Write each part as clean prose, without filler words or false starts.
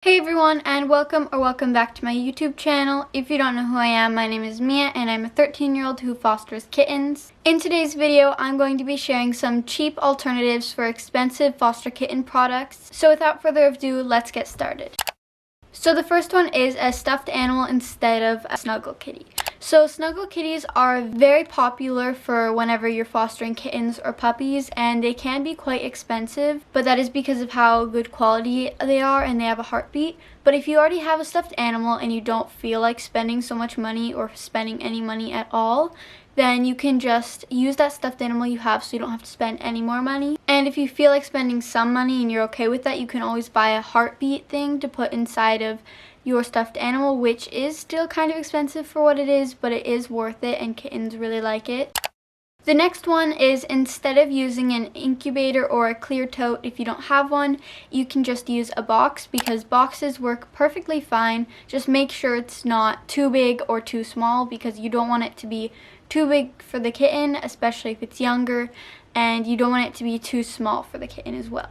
Hey everyone, and welcome back to my YouTube channel. If you don't know who I am, my name is Mia and I'm a 13-year-old who fosters kittens. In today's video, I'm going to be sharing some cheap alternatives for expensive foster kitten products. So without further ado, let's get started. So the first one is a stuffed animal instead of a snuggle kitty. So snuggle kitties are very popular for whenever you're fostering kittens or puppies, and they can be quite expensive, but that is because of how good quality they are and they have a heartbeat. But if you already have a stuffed animal and you don't feel like spending so much money or spending any money at all, then you can just use that stuffed animal you have so you don't have to spend any more money. And if you feel like spending some money and you're okay with that, you can always buy a heartbeat thing to put inside of your stuffed animal, which is still kind of expensive for what it is, but it is worth it and kittens really like it. The next one is, instead of using an incubator or a clear tote, if you don't have one, you can just use a box, because boxes work perfectly fine. Just make sure it's not too big or too small, because you don't want it to be too big for the kitten, especially if it's younger, and you don't want it to be too small for the kitten as well.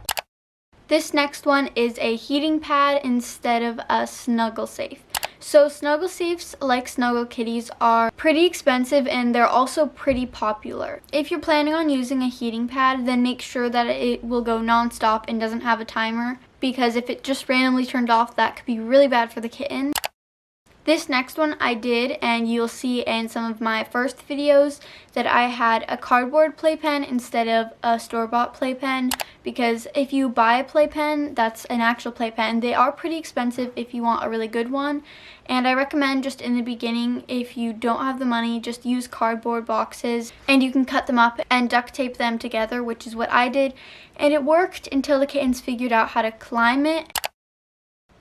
This next one is a heating pad instead of a snuggle safe. So snuggle safes, like snuggle kitties, are pretty expensive and they're also pretty popular. If you're planning on using a heating pad, then make sure that it will go non-stop and doesn't have a timer, because if it just randomly turned off, that could be really bad for the kitten. This next one I did, and you'll see in some of my first videos that I had a cardboard playpen instead of a store-bought playpen, because if you buy a playpen that's an actual playpen, they are pretty expensive if you want a really good one. And I recommend, just in the beginning, if you don't have the money, just use cardboard boxes, and you can cut them up and duct tape them together, which is what I did, and it worked until the kittens figured out how to climb it.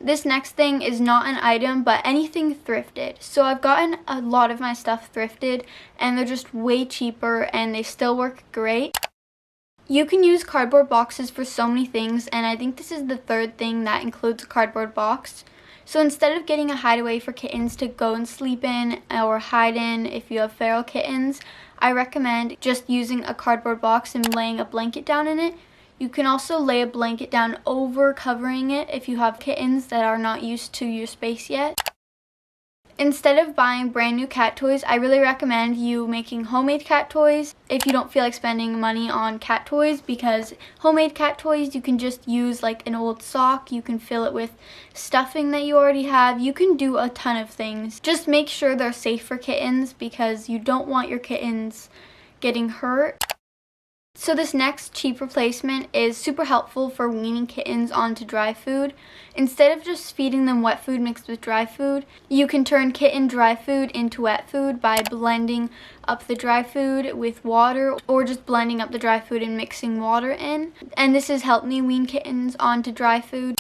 This next thing is not an item, but anything thrifted. So I've gotten a lot of my stuff thrifted, and they're just way cheaper and they still work great. You can use cardboard boxes for so many things, and I think this is the third thing that includes a cardboard box. So instead of getting a hideaway for kittens to go and sleep in or hide in if you have feral kittens, I recommend just using a cardboard box and laying a blanket down in it. You can also lay a blanket down over covering it if you have kittens that are not used to your space yet. Instead of buying brand new cat toys, I really recommend you making homemade cat toys if you don't feel like spending money on cat toys, because homemade cat toys, you can just use like an old sock, you can fill it with stuffing that you already have, you can do a ton of things. Just make sure they're safe for kittens, because you don't want your kittens getting hurt. So this next cheap replacement is super helpful for weaning kittens onto dry food. Instead of just feeding them wet food mixed with dry food, you can turn kitten dry food into wet food by blending up the dry food with water, or just blending up the dry food and mixing water in. And this has helped me wean kittens onto dry food.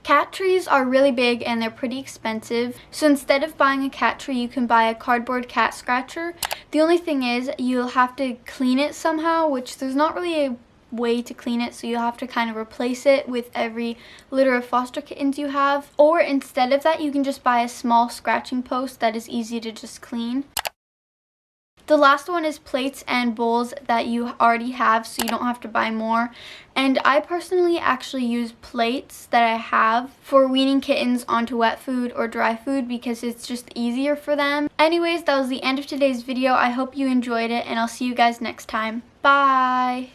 Cat trees are really big and they're pretty expensive, so instead of buying a cat tree, you can buy a cardboard cat scratcher. The only thing is, you'll have to clean it somehow, which there's not really a way to clean it, so you'll have to kind of replace it with every litter of foster kittens you have. Or instead of that, you can just buy a small scratching post that is easy to just clean. The last one is plates and bowls that you already have, so you don't have to buy more. And I personally actually use plates that I have for weaning kittens onto wet food or dry food, because it's just easier for them. Anyways, that was the end of today's video. I hope you enjoyed it, and I'll see you guys next time. Bye!